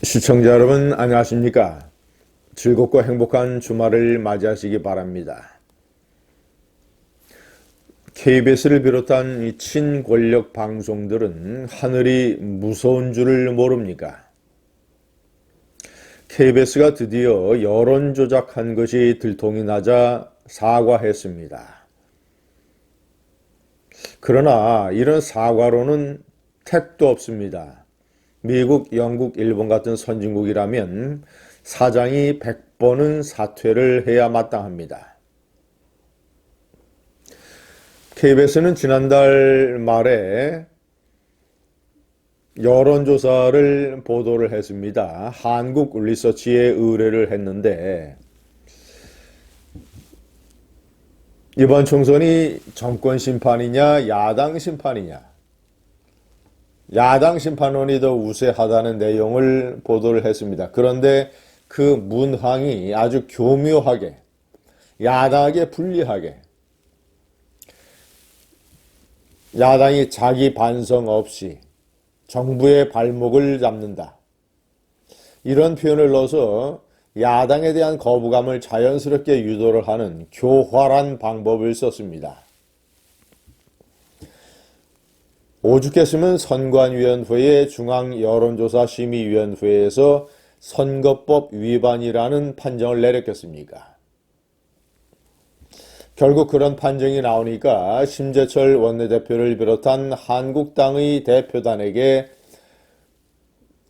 시청자 여러분 안녕하십니까? 즐겁고 행복한 주말을 맞이하시기 바랍니다. KBS를 비롯한 이 친권력 방송들은 하늘이 무서운 줄을 모릅니까? KBS가 드디어 여론 조작한 것이 들통이 나자 사과했습니다. 그러나 이런 사과로는 택도 없습니다. 미국, 영국, 일본 같은 선진국이라면 사장이 100번은 사퇴를 해야 마땅합니다. KBS는 지난달 말에 여론조사를 보도를 했습니다. 한국 리서치에 의뢰를 했는데 이번 총선이 정권 심판이냐 야당 심판이냐, 야당 심판론이 더 우세하다는 내용을 보도를 했습니다. 그런데 그 문항이 아주 교묘하게, 야당에게 불리하게, 야당이 자기 반성 없이 정부의 발목을 잡는다, 이런 표현을 넣어서 야당에 대한 거부감을 자연스럽게 유도를 하는 교활한 방법을 썼습니다. 오죽했으면 선관위원회의 중앙여론조사심의위원회에서 선거법 위반이라는 판정을 내렸겠습니까? 결국 그런 판정이 나오니까 심재철 원내대표를 비롯한 한국당의 대표단에게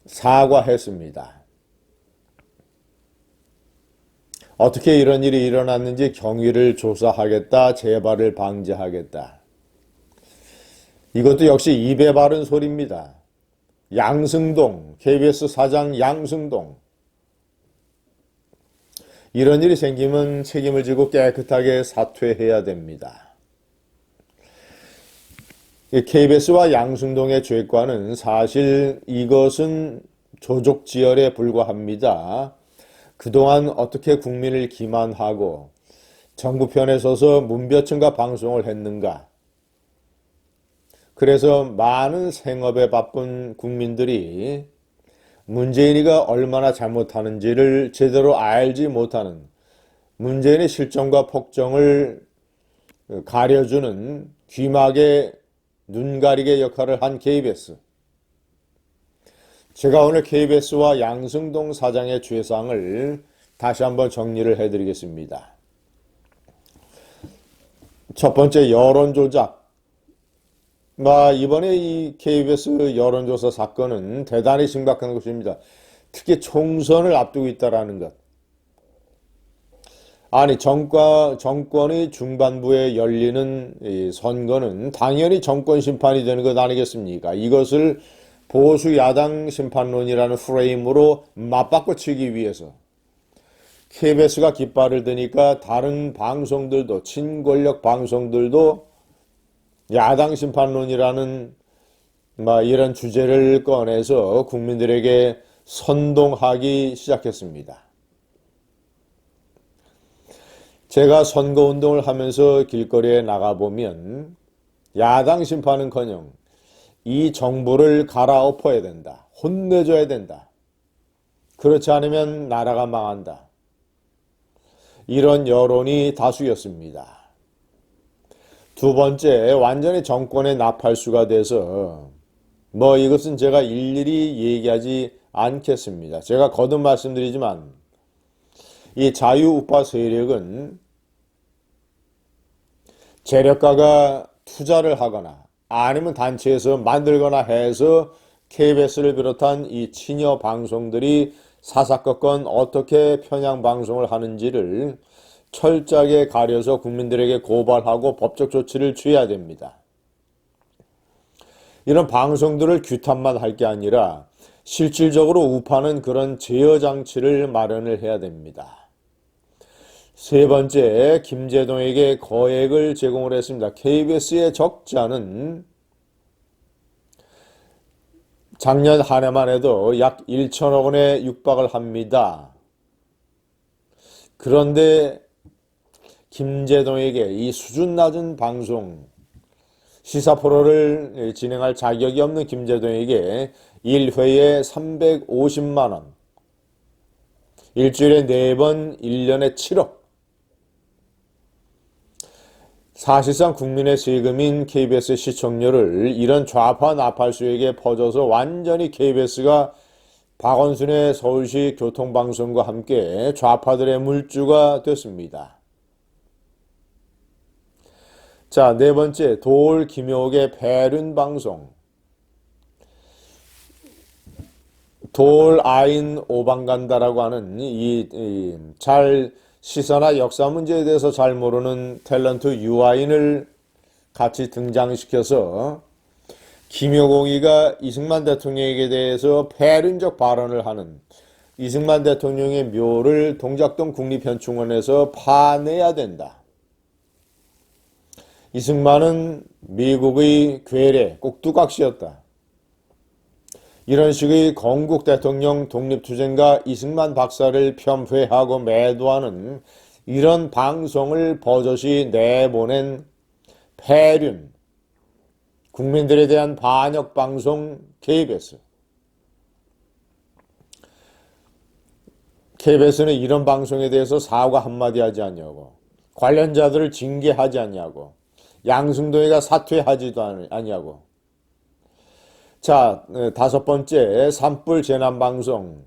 사과했습니다. 어떻게 이런 일이 일어났는지 경위를 조사하겠다, 재발을 방지하겠다. 이것도 역시 입에 바른 소리입니다. 양승동, KBS 사장 양승동. 이런 일이 생기면 책임을 지고 깨끗하게 사퇴해야 됩니다. KBS와 양승동의 죄과는 사실 이것은 조족지혈에 불과합니다. 그동안 어떻게 국민을 기만하고 정부 편에 서서 문벼천과 방송을 했는가. 그래서 많은 생업에 바쁜 국민들이 문재인이가 얼마나 잘못하는지를 제대로 알지 못하는, 문재인의 실정과 폭정을 가려주는 귀마개, 눈가리개 역할을 한 KBS. 제가 오늘 KBS와 양승동 사장의 죄상을 다시 한번 정리를 해드리겠습니다. 첫 번째, 여론조작. 이번에 이 KBS 여론조사 사건은 대단히 심각한 것입니다. 특히 총선을 앞두고 있다는 것. 아니, 정권의 중반부에 열리는 이 선거는 당연히 정권 심판이 되는 것 아니겠습니까? 이것을 보수 야당 심판론이라는 프레임으로 맞바꿔치기 위해서 KBS가 깃발을 드니까 다른 방송들도, 친권력 방송들도 야당 심판론이라는 이런 주제를 꺼내서 국민들에게 선동하기 시작했습니다. 제가 선거운동을 하면서 길거리에 나가보면 야당 심판은커녕 이 정부를 갈아엎어야 된다, 혼내줘야 된다, 그렇지 않으면 나라가 망한다, 이런 여론이 다수였습니다. 두 번째, 완전히 정권의 나팔수가 돼서 이것은 제가 일일이 얘기하지 않겠습니다. 제가 거듭 말씀드리지만 이 자유우파 세력은 재력가가 투자를 하거나 아니면 단체에서 만들거나 해서 KBS를 비롯한 이 친여 방송들이 사사건건 어떻게 편향 방송을 하는지를 철저하게 가려서 국민들에게 고발하고 법적 조치를 취해야 됩니다. 이런 방송들을 규탄만 할 게 아니라 실질적으로 우파는 그런 제어 장치를 마련을 해야 됩니다. 세 번째, 김제동에게 거액을 제공을 했습니다. KBS의 적자는 작년 한 해만 해도 약 1천억 원에 육박을 합니다. 그런데 김제동에게 이 수준 낮은 방송, 시사 프로를 진행할 자격이 없는 김재동에게 1회에 350만 원, 일주일에 4번, 1년에 7억. 사실상 국민의 세금인 KBS 시청료를 이런 좌파 나팔수에게 퍼줘서 완전히 KBS가 박원순의 서울시 교통방송과 함께 좌파들의 물주가 됐습니다. 자, 네 번째, 도올 김효옥의 배륜방송. 도올 아인 오방간다라고 하는 잘 시사나 역사 문제에 대해서 잘 모르는 탤런트 유아인을 같이 등장시켜서 김효공이가 이승만 대통령에게 대해서 패륜적 발언을 하는 이승만 대통령의 묘를 동작동 국립현충원에서 파내야 된다. 이승만은 미국의 괴뢰, 꼭두각시였다. 이런 식의 건국 대통령 독립투쟁가 이승만 박사를 폄훼하고 매도하는 이런 방송을 버젓이 내보낸 패륜, 국민들에 대한 반역 방송 KBS. KBS는 이런 방송에 대해서 사과 한마디 하지 않냐고, 관련자들을 징계하지 않냐고, 양승동이가 사퇴하지도 않냐고. 자, 다섯 번째, 산불 재난방송.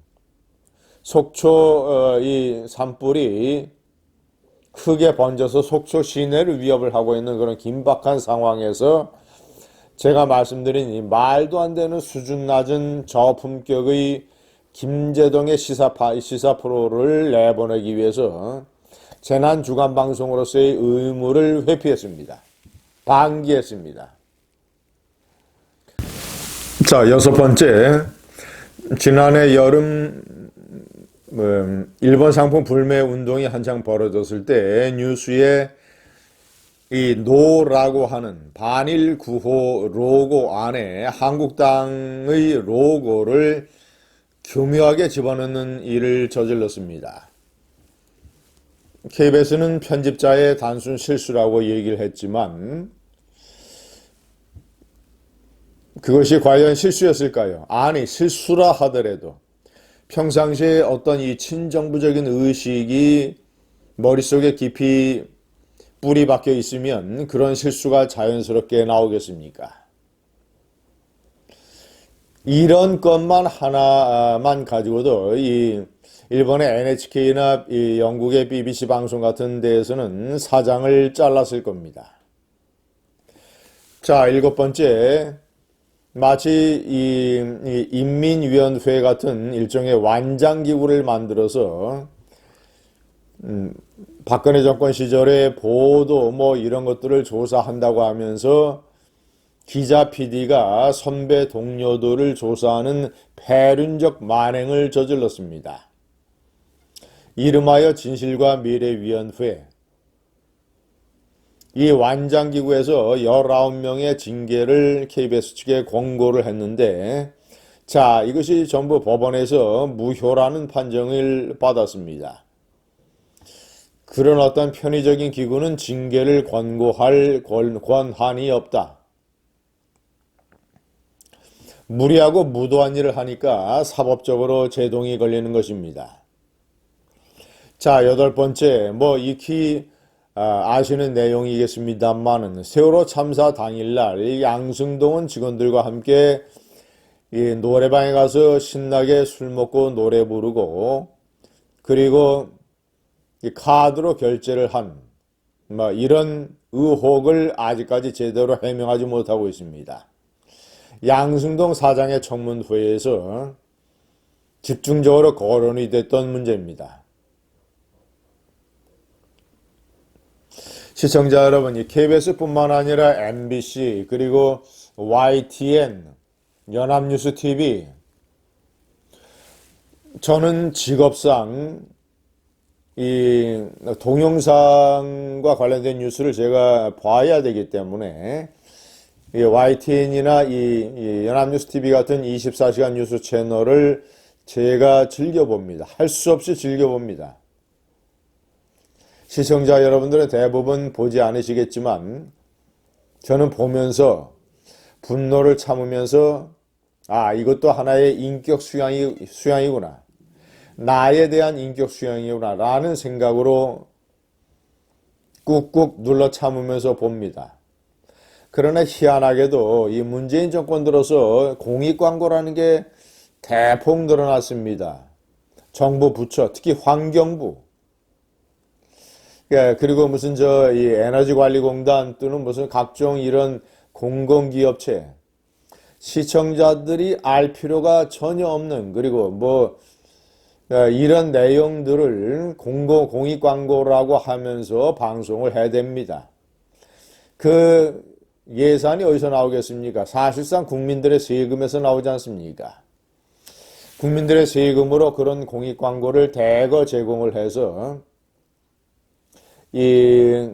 속초 이 산불이 크게 번져서 속초 시내를 위협을 하고 있는 그런 긴박한 상황에서 제가 말씀드린 이 말도 안 되는 수준 낮은 저품격의 김재동의 시사 프로를 내보내기 위해서 재난 주간 방송으로서의 의무를 회피했습니다. 방기했습니다. 자, 여섯 번째, 지난해 여름 일본 상품 불매 운동이 한창 벌어졌을 때 뉴스에 이 노라고 하는 반일 구호 로고 안에 한국당의 로고를 교묘하게 집어넣는 일을 저질렀습니다. KBS는 편집자의 단순 실수라고 얘기를 했지만 그것이 과연 실수였을까요? 아니, 실수라 하더라도 평상시에 어떤 이 친정부적인 의식이 머릿속에 깊이 뿌리 박혀 있으면 그런 실수가 자연스럽게 나오겠습니까? 이런 것만 하나만 가지고도 이 일본의 NHK나 이 영국의 BBC 방송 같은 데에서는 사장을 잘랐을 겁니다. 자, 일곱 번째, 마치 이 인민위원회 같은 일종의 완장기구를 만들어서 박근혜 정권 시절에 보도 뭐 이런 것들을 조사한다고 하면서 기자 PD가 선배 동료들을 조사하는 패륜적 만행을 저질렀습니다. 이름하여 진실과 미래위원회. 이 완장기구에서 19명의 징계를 KBS 측에 권고를 했는데, 자, 이것이 전부 법원에서 무효라는 판정을 받았습니다. 그런 어떤 편의적인 기구는 징계를 권고할 권한이 없다. 무리하고 무도한 일을 하니까 사법적으로 제동이 걸리는 것입니다. 자, 여덟 번째, 뭐 익히 아시는 내용이겠습니다만은 세월호 참사 당일날 양승동은 직원들과 함께 이 노래방에 가서 신나게 술 먹고 노래 부르고 그리고 이 카드로 결제를 한 이런 의혹을 아직까지 제대로 해명하지 못하고 있습니다. 양승동 사장의 청문회에서 집중적으로 거론이 됐던 문제입니다. 시청자 여러분, 이 KBS뿐만 아니라 MBC 그리고 YTN, 연합뉴스TV, 저는 직업상 이 동영상과 관련된 뉴스를 제가 봐야 되기 때문에 이 YTN이나 이 연합뉴스TV 같은 24시간 뉴스 채널을 제가 즐겨봅니다. 할 수 없이 즐겨봅니다. 시청자 여러분들은 대부분 보지 않으시겠지만 저는 보면서 분노를 참으면서 이것도 하나의 인격 수양이구나. 나에 대한 인격 수양이구나 라는 생각으로 꾹꾹 눌러 참으면서 봅니다. 그러나 희한하게도 이 문재인 정권 들어서 공익광고라는 게 대폭 늘어났습니다. 정부 부처, 특히 환경부. 그리고 무슨 이 에너지관리공단 또는 무슨 각종 이런 공공기업체, 시청자들이 알 필요가 전혀 없는, 그리고 이런 내용들을 공익광고라고 하면서 방송을 해댑니다. 그 예산이 어디서 나오겠습니까? 사실상 국민들의 세금에서 나오지 않습니까? 국민들의 세금으로 그런 공익광고를 대거 제공을 해서 이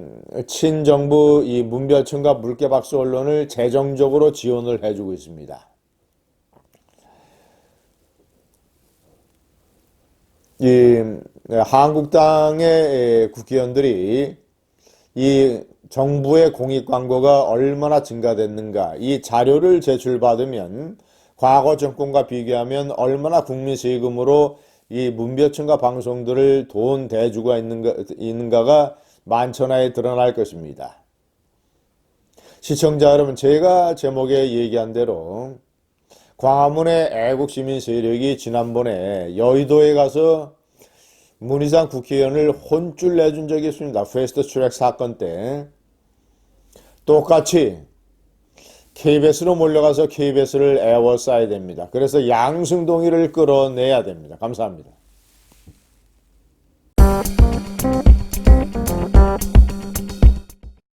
친정부 이 문별청과 물개박수 언론을 재정적으로 지원을 해주고 있습니다. 이 한국당의 국회의원들이 이 정부의 공익광고가 얼마나 증가됐는가 이 자료를 제출받으면 과거 정권과 비교하면 얼마나 국민 세금으로 이 문별청과 방송들을 돈 대주가 있는가가 만천하에 드러날 것입니다. 시청자 여러분, 제가 제목에 얘기한 대로 광화문의 애국시민 세력이 지난번에 여의도에 가서 문희상 국회의원을 혼쭐 내준 적이 있습니다. 패스트트랙 사건 때 똑같이 KBS로 몰려가서 KBS를 애워싸야 됩니다. 그래서 양승동이를 끌어내야 됩니다. 감사합니다.